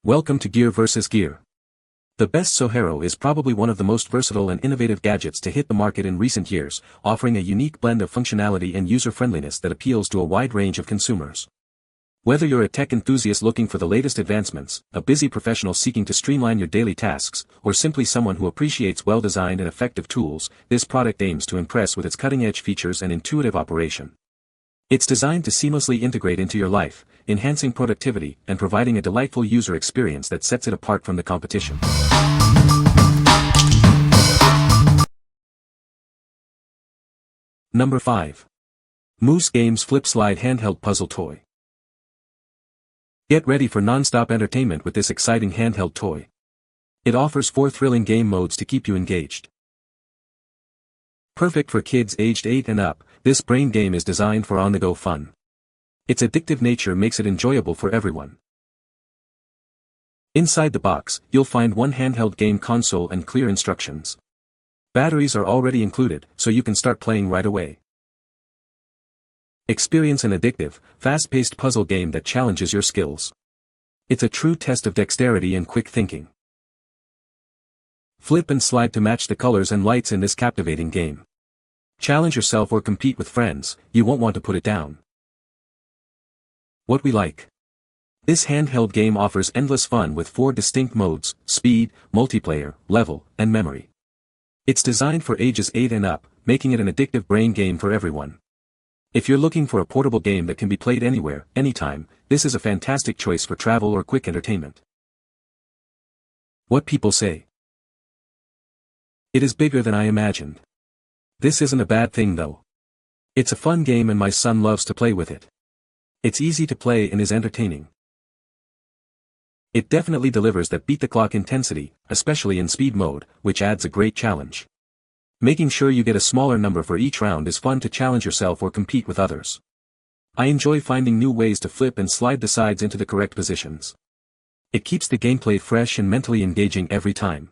Welcome to Gear vs. Gear. The best Sohero is probably one of the most versatile and innovative gadgets to hit the market in recent years, offering a unique blend of functionality and user-friendliness that appeals to a wide range of consumers. Whether you're a tech enthusiast looking for the latest advancements, a busy professional seeking to streamline your daily tasks, or simply someone who appreciates well-designed and effective tools, this product aims to impress with its cutting-edge features and intuitive operation. It's designed to seamlessly integrate into your life, enhancing productivity and providing a delightful user experience that sets it apart from the competition. Number 5. Moose Games Flipslide Handheld Puzzle Toy. Get ready for non-stop entertainment with this exciting handheld toy. It offers 4 thrilling game modes to keep you engaged. Perfect for kids aged 8 and up, this brain game is designed for on-the-go fun. Its addictive nature makes it enjoyable for everyone. Inside the box, you'll find one handheld game console and clear instructions. Batteries are already included, so you can start playing right away. Experience an addictive, fast-paced puzzle game that challenges your skills. It's a true test of dexterity and quick thinking. Flip and slide to match the colors and lights in this captivating game. Challenge yourself or compete with friends, you won't want to put it down. What we like. This handheld game offers endless fun with 4 distinct modes: speed, multiplayer, level, and memory. It's designed for ages 8 and up, making it an addictive brain game for everyone. If you're looking for a portable game that can be played anywhere, anytime, this is a fantastic choice for travel or quick entertainment. What people say. It is bigger than I imagined. This isn't a bad thing though. It's a fun game and my son loves to play with it. It's easy to play and is entertaining. It definitely delivers that beat-the-clock intensity, especially in speed mode, which adds a great challenge. Making sure you get a smaller number for each round is fun to challenge yourself or compete with others. I enjoy finding new ways to flip and slide the sides into the correct positions. It keeps the gameplay fresh and mentally engaging every time.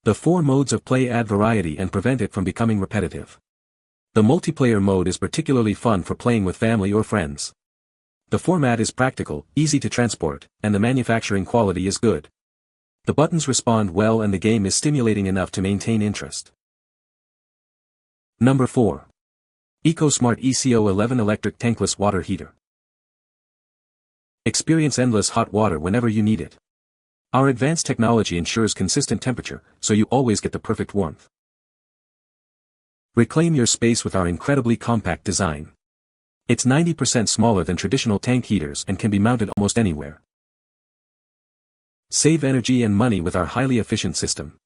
The 4 modes of play add variety and prevent it from becoming repetitive. The multiplayer mode is particularly fun for playing with family or friends. The format is practical, easy to transport, and the manufacturing quality is good. The buttons respond well and the game is stimulating enough to maintain interest. Number 4. EcoSmart ECO11 Electric Tankless Water Heater. Experience endless hot water whenever you need it. Our advanced technology ensures consistent temperature, so you always get the perfect warmth. Reclaim your space with our incredibly compact design. It's 90% smaller than traditional tank heaters and can be mounted almost anywhere. Save energy and money with our highly efficient system.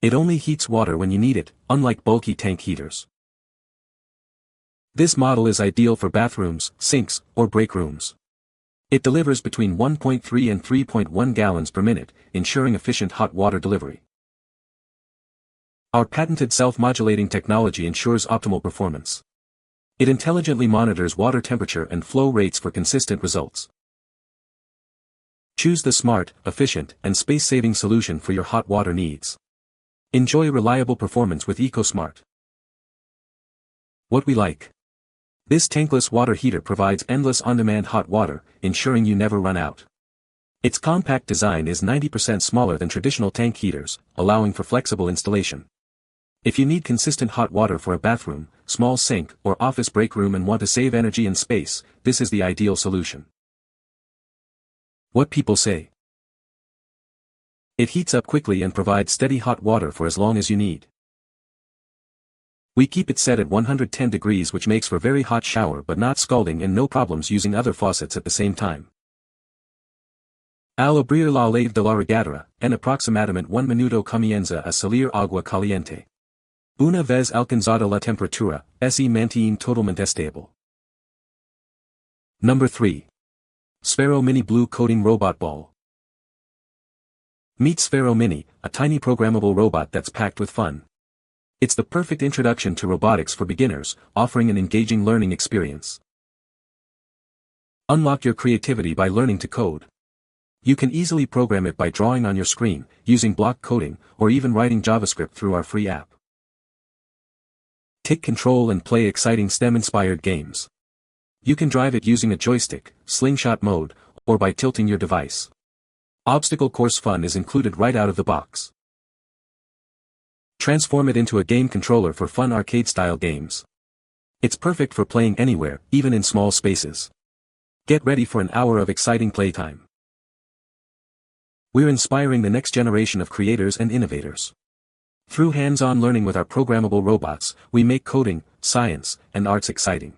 It only heats water when you need it, unlike bulky tank heaters. This model is ideal for bathrooms, sinks, or break rooms. It delivers between 1.3 and 3.1 gallons per minute, ensuring efficient hot water delivery. Our patented self-modulating technology ensures optimal performance. It intelligently monitors water temperature and flow rates for consistent results. Choose the smart, efficient, and space-saving solution for your hot water needs. Enjoy reliable performance with EcoSmart. What we like. This tankless water heater provides endless on-demand hot water, ensuring you never run out. Its compact design is 90% smaller than traditional tank heaters, allowing for flexible installation. If you need consistent hot water for a bathroom, small sink, or office break room and want to save energy and space, this is the ideal solution. What people say. It heats up quickly and provides steady hot water for as long as you need. We keep it set at 110 degrees, which makes for very hot shower but not scalding and no problems using other faucets at the same time. Al abrir la lave de la regadera, en aproximadamente 1 minuto comienza a salir agua caliente. Una vez alcanzada la temperatura, se mantiene totalmente estable. Number 3. Sphero Mini Blue Coating Robot Ball. Meet Sphero Mini, a tiny programmable robot that's packed with fun. It's the perfect introduction to robotics for beginners, offering an engaging learning experience. Unlock your creativity by learning to code. You can easily program it by drawing on your screen, using block coding, or even writing JavaScript through our free app. Take control and play exciting STEM-inspired games. You can drive it using a joystick, slingshot mode, or by tilting your device. Obstacle course fun is included right out of the box. Transform it into a game controller for fun arcade-style games. It's perfect for playing anywhere, even in small spaces. Get ready for an hour of exciting playtime. We're inspiring the next generation of creators and innovators. Through hands-on learning with our programmable robots, we make coding, science, and arts exciting.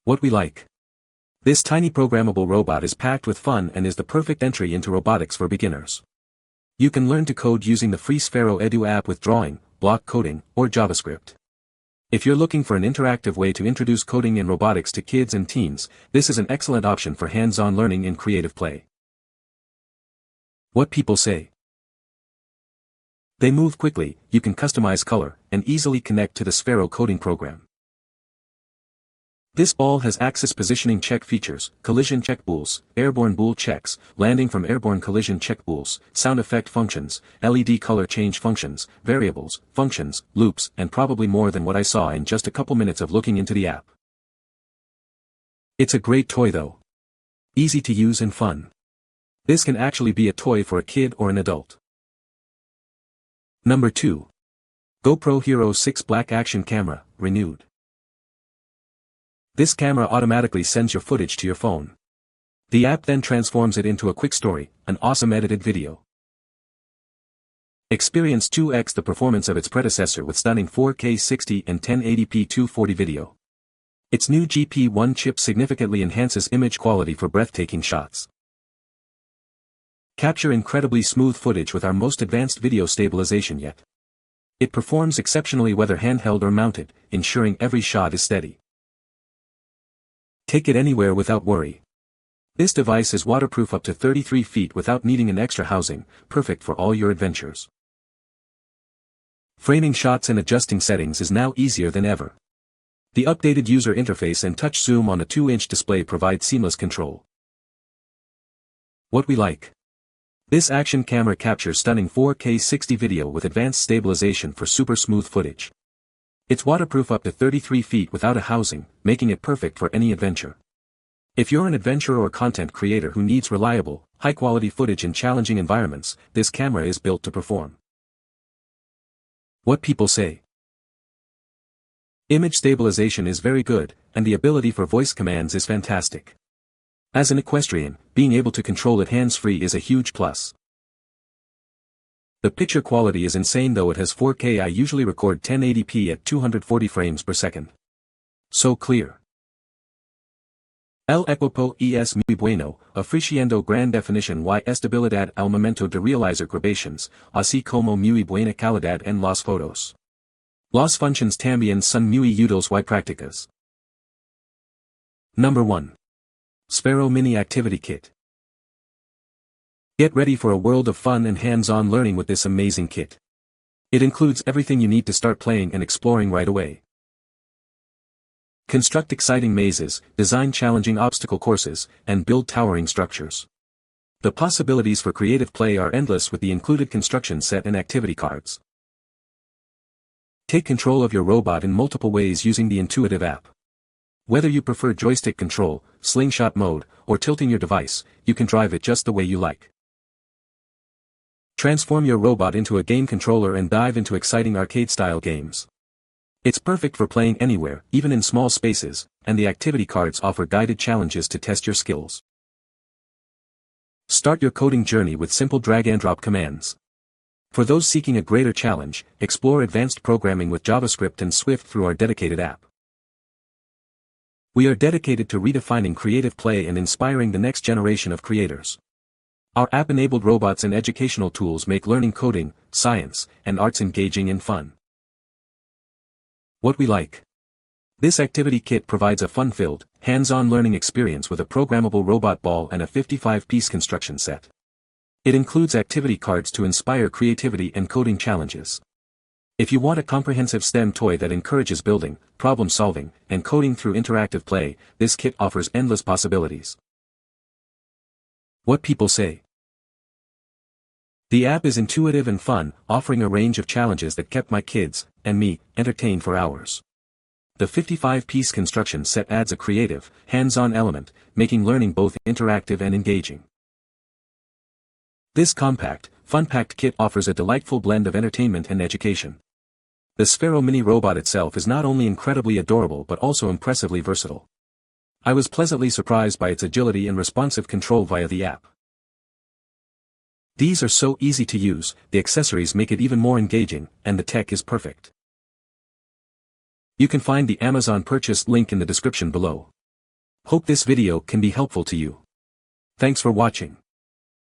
What we like. This tiny programmable robot is packed with fun and is the perfect entry into robotics for beginners. You can learn to code using the free Sphero Edu app with drawing, block coding, or JavaScript. If you're looking for an interactive way to introduce coding in robotics to kids and teens, this is an excellent option for hands-on learning in creative play. What people say. They move quickly, you can customize color, and easily connect to the Sphero coding program. This ball has axis positioning check features, collision check bools, airborne bool checks, landing from airborne collision check bools, sound effect functions, LED color change functions, variables, functions, loops, and probably more than what I saw in just a couple minutes of looking into the app. It's a great toy though. Easy to use and fun. This can actually be a toy for a kid or an adult. Number 2. GoPro Hero 6 Black Action Camera, renewed. This camera automatically sends your footage to your phone. The app then transforms it into a quick story, an awesome edited video. Experience 2x the performance of its predecessor with stunning 4K 60 and 1080p 240 video. Its new GP1 chip significantly enhances image quality for breathtaking shots. Capture incredibly smooth footage with our most advanced video stabilization yet. It performs exceptionally whether handheld or mounted, ensuring every shot is steady. Take it anywhere without worry. This device is waterproof up to 33 feet without needing an extra housing, perfect for all your adventures. Framing shots and adjusting settings is now easier than ever. The updated user interface and touch zoom on a 2-inch display provide seamless control. What we like. This action camera captures stunning 4K 60 video with advanced stabilization for super smooth footage. It's waterproof up to 33 feet without a housing, making it perfect for any adventure. If you're an adventurer or content creator who needs reliable, high-quality footage in challenging environments, this camera is built to perform. What people say. Image stabilization is very good, and the ability for voice commands is fantastic. As an equestrian, being able to control it hands-free is a huge plus. The picture quality is insane though it has 4K. I usually record 1080p at 240 frames per second. So clear. El equipo es muy bueno, ofreciendo gran definición y estabilidad al momento de realizar grabaciones, así como muy buena calidad en las fotos. Las funciones también son muy útiles y prácticas. Number 1. Sphero Mini Activity Kit. Get ready for a world of fun and hands-on learning with this amazing kit. It includes everything you need to start playing and exploring right away. Construct exciting mazes, design challenging obstacle courses, and build towering structures. The possibilities for creative play are endless with the included construction set and activity cards. Take control of your robot in multiple ways using the intuitive app. Whether you prefer joystick control, slingshot mode, or tilting your device, you can drive it just the way you like. Transform your robot into a game controller and dive into exciting arcade-style games. It's perfect for playing anywhere, even in small spaces, and the activity cards offer guided challenges to test your skills. Start your coding journey with simple drag-and-drop commands. For those seeking a greater challenge, explore advanced programming with JavaScript and Swift through our dedicated app. We are dedicated to redefining creative play and inspiring the next generation of creators. Our app-enabled robots and educational tools make learning coding, science, and arts engaging and fun. What we like. This activity kit provides a fun-filled, hands-on learning experience with a programmable robot ball and a 55-piece construction set. It includes activity cards to inspire creativity and coding challenges. If you want a comprehensive STEM toy that encourages building, problem-solving, and coding through interactive play, this kit offers endless possibilities. What people say. The app is intuitive and fun, offering a range of challenges that kept my kids, and me, entertained for hours. The 55-piece construction set adds a creative, hands-on element, making learning both interactive and engaging. This compact, fun-packed kit offers a delightful blend of entertainment and education. The Sphero mini robot itself is not only incredibly adorable but also impressively versatile. I was pleasantly surprised by its agility and responsive control via the app. These are so easy to use, the accessories make it even more engaging, and the tech is perfect. You can find the Amazon purchase link in the description below. Hope this video can be helpful to you. Thanks for watching.